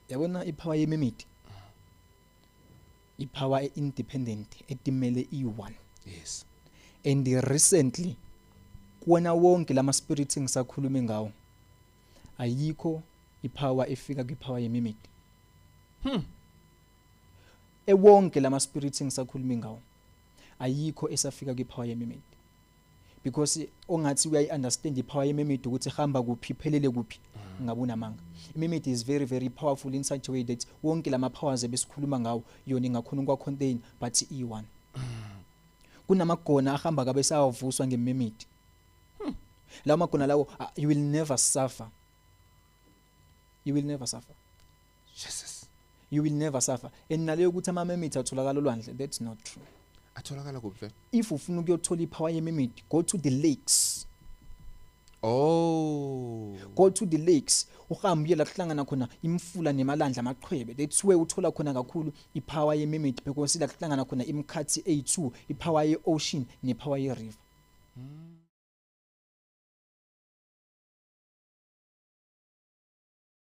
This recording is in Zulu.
yabona ipower yemimiti ipower independent etimele i1. Yes. And recently kuona wonke lama spirits engisakhuluma ngawo ayikho ipower efika kwipower yemimiti. Ewonke lama spirits engisakhuluma ngawo ayikho esafika kwipower yemimiti. Because ongathi uyayi understand ipower yemimiti ukuthi ihamba kuphi iphelele kuphi ngabuna manga. Imimiti is very very powerful in such a way that wonke lama powers ebesikhuluma ngawo yona ingakhona ukwa contain but i1. Kunamagona ahamba kabe sawavuswa ngemimiti. Lawo magona lawo you will never suffer. You will never suffer. Jesus. You will never suffer. And naleyo ukuthi amamimiti atholakala olwandle, that's not true. Atholakala kuphi? If ufuna ukuyothola ipower yemimiti, go to the lakes. Oh. Go to the lakes. Uhambe la kuhlangana khona imfula nemalandla amachwebe. That's where uthola khona kakhulu ipower yemimiti because la kuhlangana khona imkhathi A2, ipower ye ocean nepower ye river.